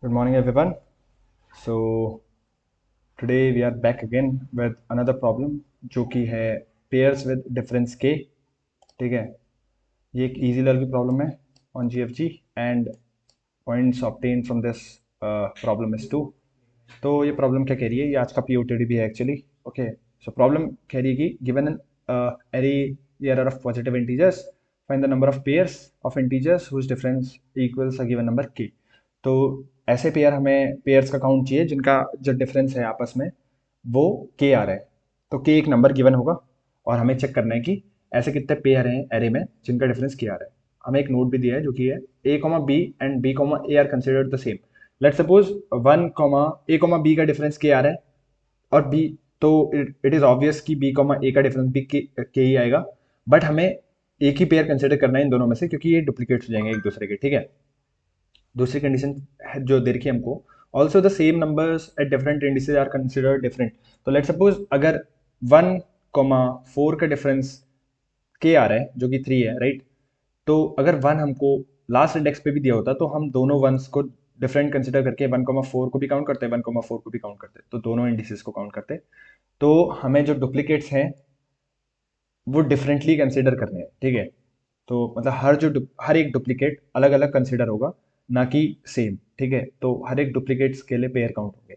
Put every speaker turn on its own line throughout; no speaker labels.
Good morning, everyone. So today we are back again with another problem जो कि है pairs with difference k. ठीक है, ये एक easy level की problem है on GFG and points obtained from this problem is 2. तो ये प्रॉब्लम क्या कह रही है, ये आज का POTD भी है एक्चुअली. ओके, सो प्रॉब्लम कह रही है कि given an array error of positive integers, find the number of pairs of integers whose difference equals a given number के. तो ऐसे पेयर, हमें पेयर्स का काउंट चाहिए जिनका जो डिफरेंस है आपस में वो के आ रहा है. तो के एक नंबर गिवन होगा और हमें चेक करना है कि ऐसे कितने पेयर हैं एरे में जिनका डिफरेंस के आ रहा है. हमें एक नोट भी दिया है जो कि है A comma B and B comma A are considered the same. Let suppose one comma A comma B का डिफरेंस के आ रहा है और बी, तो इट इज ऑब्वियस कि बी कॉमा ए का डिफरेंस भी के ही आएगा. बट हमें एक ही पेयर कंसिडर करना है इन दोनों में से, क्योंकि ये डुप्लीकेट्स हो जाएंगे एक दूसरे के. ठीक है, दूसरी कंडीशन जो दे रखी है हमको, also the same numbers at different indices are consider different. तो लेट सपोज अगर 1,4 का डिफरेंस के आ रहा है जो कि 3 है, राइट. तो अगर 1 हमको लास्ट इंडेक्स पे भी दिया होता तो हम दोनों वंस को डिफरेंट कंसिडर करके 1,4 को भी काउंट करते, 1,4 को भी काउंट करते, तो दोनों इंडिसेस को काउंट करते. तो हमें जो डुप्लीकेट्स हैं वो डिफरेंटली कंसिडर करने हैं. ठीक है, तो मतलब हर एक डुप्लीकेट अलग अलग कंसिडर होगा, ना कि सेम. ठीक है, तो हर एक डुप्लीकेट्स के लिए पेयर काउंट होंगे.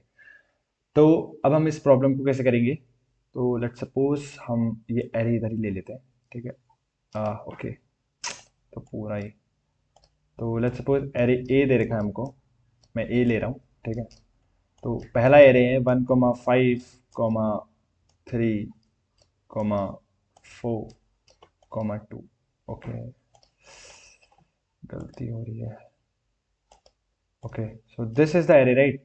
तो अब हम इस प्रॉब्लम को कैसे करेंगे. तो लेट सपोज हम ये एरे इधर ही ले लेते हैं. ठीक है, ओके, तो पूरा ही. तो लेट सपोज एरे ए दे रखा है हमको, मैं ए ले रहा हूँ. ठीक है, तो पहला एरे है 1,5,3,4,2. ओके, गलती हो रही है. Okay, so this is the array, right.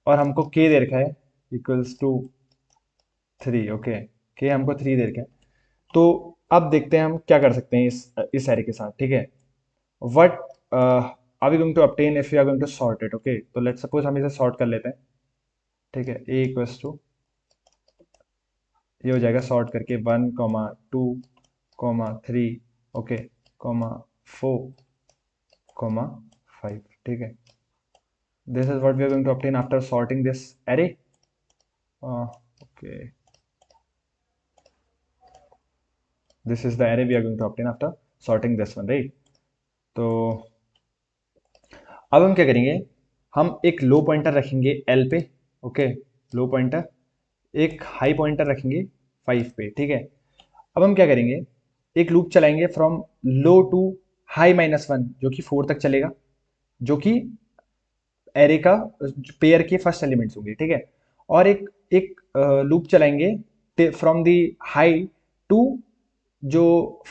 और हमको के दे रखा है इक्वल्स टू 3. ओके, के हमको 3 दे रखा है. तो अब देखते हैं हम क्या कर सकते हैं इस एरे के साथ. ठीक है, what are we going to obtain if we are going to sort it. Okay, तो लेट सपोज हम इसे सॉर्ट कर लेते हैं. ठीक है, ए इक्वल्स टू, ये हो जाएगा सॉर्ट करके 1,2,3. ओके, ,4,5. ठीक है, this is what we are going to obtain after sorting this array. Okay, this is the array we are going to obtain after sorting this one, right. तो अब हम क्या करेंगे, हम एक लो पॉइंटर रखेंगे एल पे. ओके, लो पॉइंटर, एक हाई पॉइंटर रखेंगे 5 पे. ठीक है, अब हम क्या करेंगे, एक लूप चलाएंगे फ्रॉम लो टू हाई -1 जो कि 4 तक चलेगा, जो कि एरे का पेयर के फर्स्ट एलिमेंट्स होंगे. ठीक है, और एक एक लूप चलाएंगे फ्रॉम दी हाई टू जो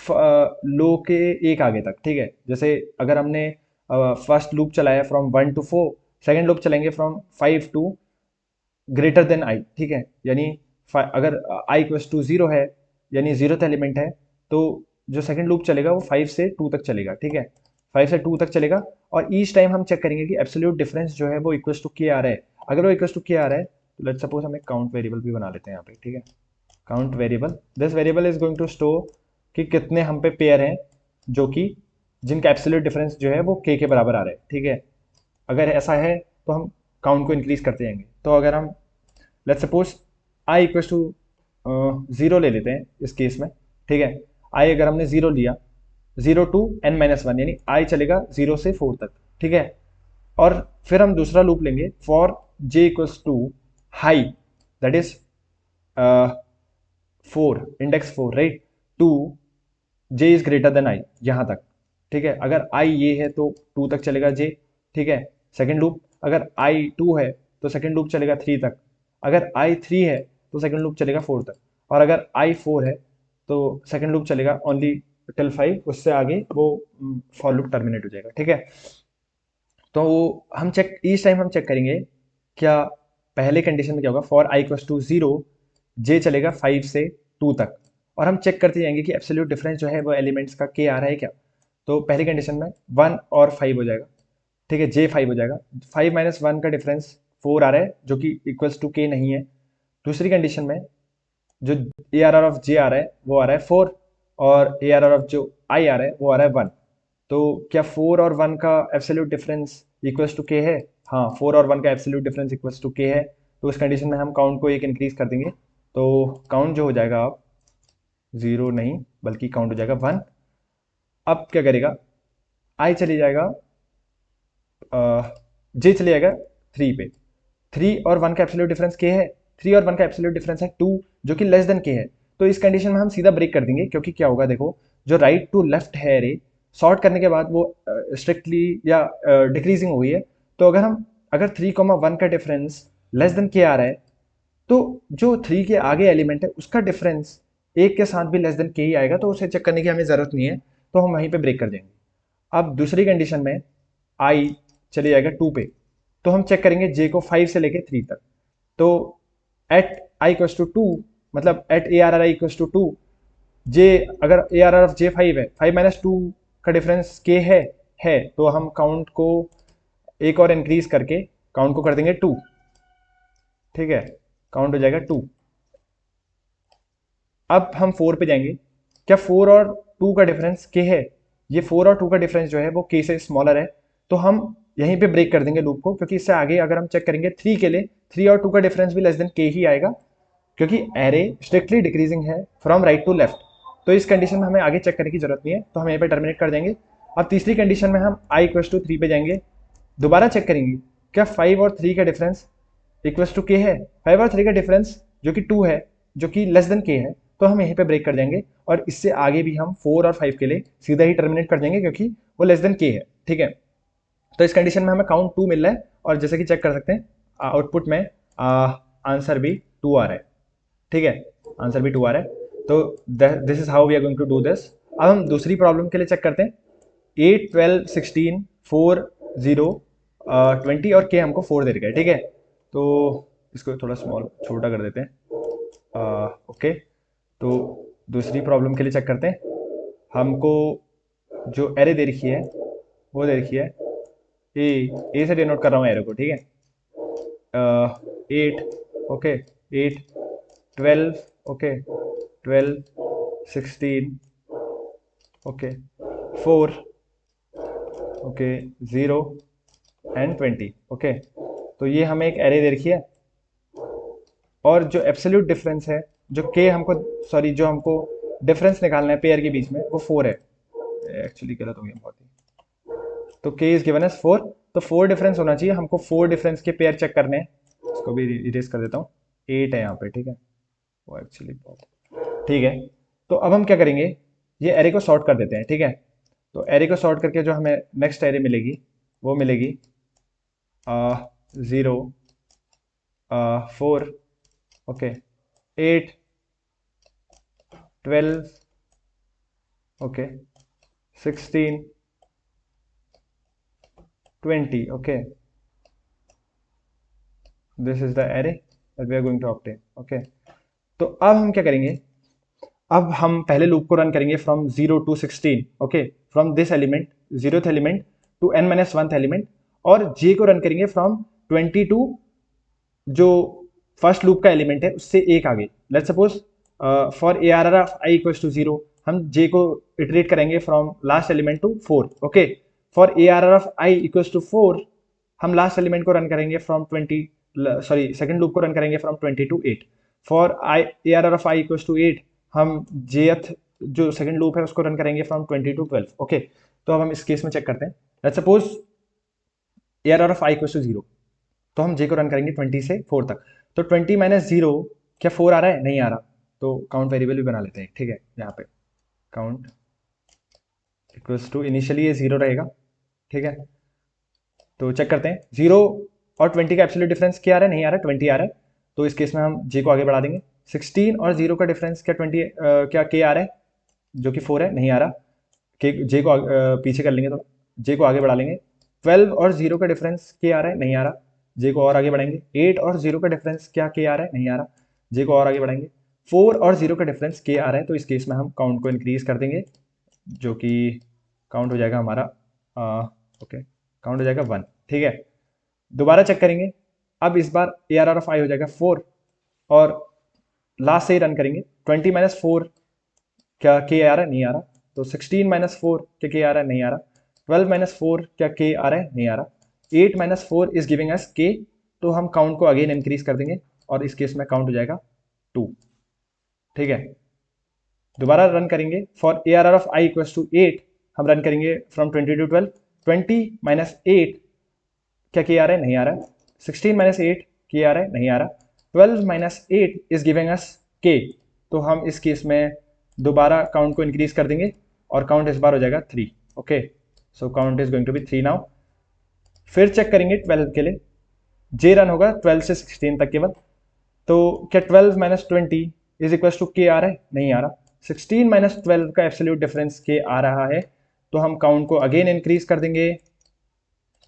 लो के एक आगे तक. ठीक है, जैसे अगर हमने फर्स्ट लूप चलाया फ्रॉम 1 to 4, सेकेंड लूप चलेंगे from 5 to greater than I. ठीक है, यानी अगर आई इक्वल्स टू 0 है, यानी 0th एलिमेंट है, तो जो सेकंड लूप चलेगा वो 5 से 2 तक चलेगा. ठीक है, 5 से 2 तक चलेगा. और ईच टाइम हम चेक करेंगे कि एब्सोल्यूट डिफरेंस जो है वो इक्वल्स टू के आ रहा है. अगर वो इक्वल्स टू के आ रहा है तो लेट्स सपोज हम एक काउंट वेरिएबल भी बना लेते हैं यहाँ पे. ठीक है, count variable, this variable is going to store कि कितने हम पे पेयर हैं जो कि जिनका एब्सोल्यूट डिफरेंस जो है वो के बराबर आ रहा है. ठीक है, अगर ऐसा है तो हम काउंट को इंक्रीज करते जाएंगे. तो अगर हम let's suppose I equals to 0 ले लेते हैं इस केस में. ठीक है, आई अगर हमने 0 लिया, 0 to n-1, यानी आई चलेगा 0 से 4 तक. ठीक है, और फिर हम दूसरा लूप लेंगे for j equals to high, that is 4, index 4, right, to j is greater than I, यहां तक. ठीक है, अगर i ये है तो 2 तक चलेगा j. ठीक है, सेकेंड लूप, अगर i 2 है तो सेकेंड लूप चलेगा 3 तक. अगर i 3 है तो सेकेंड लूप चलेगा 4 तक. और अगर i 4 है तो सेकेंड लूप चलेगा ओनली टिल 5, उससे आगे वो फॉर लूप टर्मिनेट हो जाएगा. ठीक है, तो हम चेक, ईच टाइम हम चेक करेंगे क्या पहले कंडीशन में क्या होगा. फॉर आई इक्वल्स टू 0, जे चलेगा 5 से 2 तक, और हम चेक करते जाएंगे कि एब्सोल्यूट डिफरेंस जो है वो एलिमेंट्स का के आ रहा है क्या. तो पहली कंडीशन में 1 और 5 हो जाएगा. ठीक है, जे 5 हो जाएगा. 5 - 1 का डिफरेंस 4 आ रहा है जो कि इक्वल्स टू के नहीं है. दूसरी कंडीशन में जो ए आर आर ऑफ जे आ रहा है वो आ रहा है 4, और ए आर आर ऑफ जो आई आ रहा है वो आ रहा है 1. तो क्या 4 और 1 का एब्सोल्यूट डिफरेंस इक्वल्स टू के है? हाँ, 4 और 1 का एब्सोल्यूट डिफरेंस इक्वल्स टू के है। तो उस कंडीशन में हम काउंट को एक इंक्रीज कर देंगे, तो काउंट जो हो जाएगा अब 0 नहीं बल्कि काउंट हो जाएगा 1। अब क्या करेगा, आई चली जाएगा, जे चले जाएगा 3 पे। 3 और 1 का एब्सोल्यूट डिफरेंस के है, 3 और 1 का एब्सोल्यूट डिफरेंस है 2, जो कि लेस देन के है। तो इस कंडीशन में हम सीधा ब्रेक कर देंगे, क्योंकि क्या होगा देखो, जो राइट टू लेफ्ट है रे, सॉर्ट करने के बाद वो स्ट्रिक्टली या डिक्रीजिंग हुई है। तो अगर 3, 1 का डिफरेंस लेस देन के आ रहा है, तो जो 3 के आगे एलिमेंट है उसका डिफरेंस एक के साथ भी लेस देन के ही आएगा, तो उसे चेक करने की हमें जरूरत नहीं है, तो हम वहीं पे ब्रेक कर देंगे। अब दूसरी कंडीशन में आई चले जाएगा 2 पे, तो हम चेक करेंगे जे को 5 से लेके 3 तक। तो एट आई इक्वल्स टू 2, मतलब at A R R I equals to 2, J अगर A R R of J 5 है, 5 - 2 का डिफरेंस के है, तो हम काउंट को एक और इंक्रीज करके काउंट को कर देंगे 2। ठीक है, काउंट हो जाएगा 2। अब हम 4 पे जाएंगे। क्या 4 और 2 का डिफरेंस के है? ये 4 और 2 का डिफरेंस जो है वो के से स्मॉलर है, तो हम यहीं पे ब्रेक कर देंगे लूप को, क्योंकि इससे आगे अगर हम चेक करेंगे 3 के लिए, 3 और 2 का डिफरेंस भी लेस देन के ही आएगा, क्योंकि एरे स्ट्रिक्टली डिक्रीजिंग है फ्रॉम राइट टू लेफ्ट। तो इस कंडीशन में हमें आगे चेक करने की जरूरत नहीं है, तो हम यहीं पे टर्मिनेट कर देंगे। अब तीसरी कंडीशन में हम आई इक्वल्स टू 3 पे जाएंगे, दोबारा चेक करेंगे क्या 5 और 3 का डिफरेंस इक्वल्स टू के है। 5 और 3 का डिफरेंस जो कि 2 है, जो कि लेस देन के है, तो हम यहीं पे ब्रेक कर देंगे, और इससे आगे भी हम 4 और 5 के लिए सीधा ही टर्मिनेट कर देंगे, क्योंकि वो लेस देन के है। ठीक है, तो इस कंडीशन में हमें काउंट 2 मिल रहा है, और जैसे कि चेक कर सकते हैं आउटपुट में आंसर भी 2 आ रहा है। ठीक है, आंसर भी 2 आ रहा है। तो this is how we are going to do this. अब हम दूसरी प्रॉब्लम के लिए चेक करते हैं। 8, 12, 16, 4, 0, 20 और के हमको 4 दे रखा है। ठीक है, तो इसको थोड़ा स्मॉल छोटा कर देते हैं। ओके, तो दूसरी प्रॉब्लम के लिए चेक करते हैं। हमको जो एरे दे रखी है वो दे रखी है, ए से डिनोट कर रहा हूँ एरे को। ठीक है, 8, okay, 8, 12, okay, 12, 16, okay, 4, okay, 0 and 20। Okay, तो ये हमें एक एरे दे रखी है, और जो एब्सोल्यूट डिफरेंस है, जो के हमको, सॉरी, जो हमको डिफरेंस निकालना है पेयर के बीच में, वो 4 है। एक्चुअली गलत हो गया बहुत ही। तो के इज गिवन एज 4, तो 4 डिफरेंस होना चाहिए। हमको 4 डिफरेंस के पेयर चेक करने हैं, इसको भी इरेज कर देता हूँ। 8 है यहाँ पे। ठीक है, वो एक्चुअली बहुत, ठीक है। तो अब हम क्या करेंगे, ये एरे को सॉर्ट कर देते हैं। ठीक है, तो एरे को सॉर्ट करके जो हमें नेक्स्ट एरे मिलेगी वो मिलेगी 0, 4, okay, 8, 12, okay, 16, 20। Okay, this is the array that we are going to obtain. Okay, तो अब हम क्या करेंगे, अब हम पहले लूप को रन करेंगे from 0 to 16। Okay, from this element, 0th element to n-1th element, और जे को रन करेंगे फ्रॉम 20 टू जो फर्स्ट लूप का एलिमेंट है उससे एक आगे। Let suppose for A R R of I equals to 0, हम जे को इटरेट करेंगे from last element to 4। Okay, for A R R of I equals to 4, हम लास्ट एलिमेंट को रन करेंगे फ्रॉम 20, सॉरी, सेकंड लूप को run करेंगे from 20 to 8। For I A R R of I equals to 8, हम जेथ जो second loop है उसको रन करेंगे फ्रॉम 20 टू 12। ओके, तो अब हम इस केस में चेक करते हैं। Let suppose A R R of I equals to 0, तो हम जे को रन करेंगे 20 से 4 तक। तो 20 - 0, क्या 4 आ रहा है? नहीं आ रहा, तो काउंट वेरिएबल भी बना लेते हैं। ठीक है, यहाँ पे काउंट इक्वल्स टू, इनिशियली ये 0 रहेगा। ठीक है, तो चेक करते हैं 0 और 20 का एब्सोल्यूट डिफरेंस क्या आ रहा है? नहीं आ रहा, 20 आ रहा है। तो इस केस में हम जे को आगे बढ़ा देंगे। 16 और 0 का डिफरेंस क्या 20, क्या के आ रहा है? जो कि 4 है, नहीं आ रहा। के जे को पीछे कर लेंगे, तो जे को आगे बढ़ा लेंगे। 12 और 0 का डिफरेंस के आ रहा है? नहीं आ रहा, जे को और आगे बढ़ाएंगे। 8 और 0 का डिफरेंस क्या के आ रहा है? नहीं आ रहा, जे को और आगे बढ़ाएंगे। 4 और 0 का डिफरेंस के आ रहा है, तो इस केस में हम काउंट को इंक्रीज कर देंगे, जो कि काउंट हो जाएगा हमारा, ओके, काउंट हो जाएगा 1। ठीक है, दोबारा चेक करेंगे। अब इस बार ए आर आर ऑफ आई हो जाएगा 4, और लास्ट से ही रन करेंगे। 20 - 4, क्या के आ रहा है? नहीं आ रहा, तो 16 - 4 क्या के आ रहा है? नहीं आ रहा, 12 माइनस 4 क्या k आ रहा है? नहीं आ रहा। 8 minus 4 is giving us k, तो हम काउंट को अगेन इंक्रीज कर देंगे और इस केस में काउंट हो जाएगा 2। ठीक है, दोबारा रन करेंगे for A R R of I equals to 8। हम रन करेंगे फ्रॉम 20 टू 12। 20 माइनस 8 क्या k आ रहा है? नहीं आ रहा। 16 माइनस 8 k आ रहा है? नहीं आ रहा। 12 minus 8 is giving us k, तो हम इस केस में दोबारा काउंट को इंक्रीज कर देंगे और काउंट इस बार हो जाएगा 3। Okay, so count is going to be 3 now. फिर चेक करेंगे 12 के लिए, जे रन होगा 12 से 16 तक केवल। तो क्या 12 माइनस 20 इज इक्वल टू के आ रहा है? नहीं आ रहा। 16 माइनस 12 का एब्सोल्यूट डिफरेंस के आ रहा है, तो हम काउंट को अगेन इंक्रीज कर देंगे।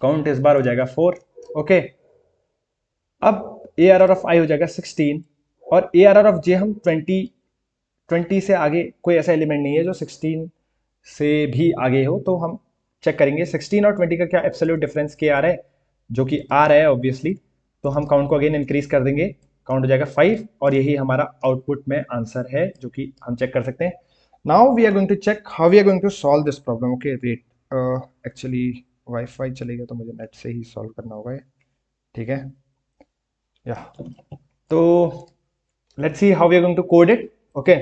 काउंट इस बार हो जाएगा 4। ओके, अब ए आर आर ऑफ आई हो जाएगा 16 और ए आर आर ऑफ जे हम 20 से आगे कोई ऐसा एलिमेंट नहीं है जो 16 से भी आगे हो, तो हम चेक करेंगे 16 और 20 का क्या एब्सोल्यूट डिफरेंस क्या आ रहा है, जो कि आ रहा है ऑब्वियसली। तो हम काउंट को अगेन इंक्रीज कर देंगे, काउंट हो जाएगा 5 और यही हमारा आउटपुट में आंसर है जो कि हम चेक कर सकते हैं। Now we are going to check how we are going to solve this problem. Okay wait, actually wifi चलेगा तो मुझे नेट से ही सॉल्व करना होगा ये। ठीक है, या तो let's see how we are going to code it. Okay,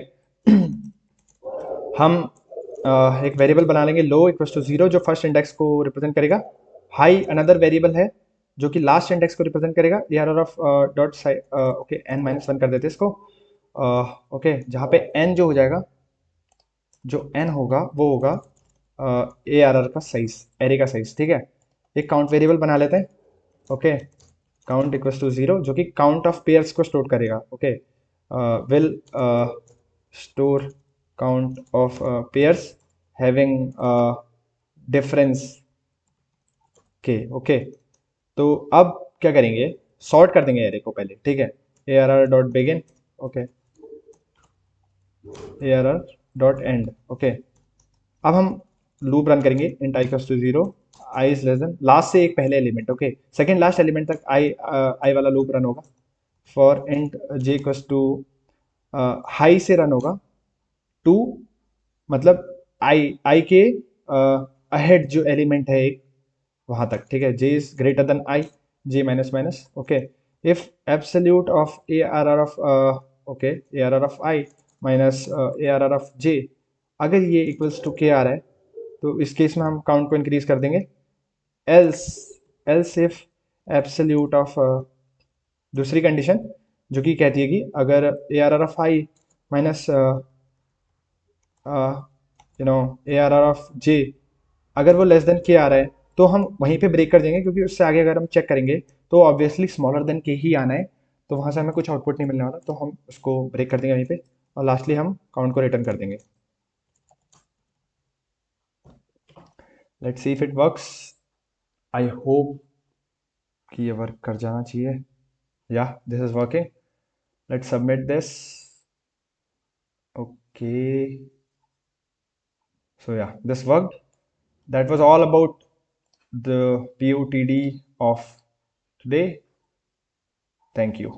हम एक वेरिएबल बना लेंगे लो इक्वल्स टू 0 जो फर्स्ट इंडेक्स को रिप्रेजेंट करेगा। हाई अनदर वेरिएबल है जो कि लास्ट इंडेक्स को रिप्रेजेंट करेगा। A R R of dot okay N minus one कर देते हैं इसको। ओके, जहाँ पे एन जो हो जाएगा, जो एन होगा वो होगा ए आर आर का साइज, एरे का साइज। ठीक है, एक काउंट वेरिएबल बना लेते हैं। ओके, काउंट इक्वल्स टू 0 जो कि काउंट ऑफ पेयर्स को स्टोर करेगा। Okay, will store count of pairs having difference के। ओके, तो अब क्या करेंगे, सॉर्ट कर देंगे एरे को पहले। ठीक है, A R R dot begin, okay, A R R dot end. Okay, अब हम लूप रन करेंगे int I equals to 0, I is less than last से एक पहले element. Okay, second last element तक आई वाला लूप रन होगा। For int J equals to high से रन होगा टू, मतलब आई के अहेड जो एलिमेंट है एक, वहां तक। ठीक है, J is greater than I, J minus minus. Okay, if absolute of A R R of okay A R R of I minus A R R of J, अगर ये इक्वल्स टू के आ रहा है तो इस केस में हम काउंट को इंक्रीज कर देंगे। Else else if absolute of दूसरी कंडीशन जो कि कहती है कि अगर A R R of I minus A R R of J, अगर वो लेस देन के आ रहा है तो हम वहीं पे ब्रेक कर देंगे, क्योंकि उससे आगे अगर हम चेक करेंगे तो ऑब्वियसली स्मॉलर देन के ही आना है, तो वहां से हमें कुछ आउटपुट नहीं मिलने वाला, तो हम उसको ब्रेक कर देंगे वहीं पे और लास्टली हम काउंट को रिटर्न कर देंगे। Let's see if it works. I hope कि ये वर्क कर जाना चाहिए। या this is working, let's submit this. Okay, so yeah, this worked. That was all about the POTD of today. Thank you.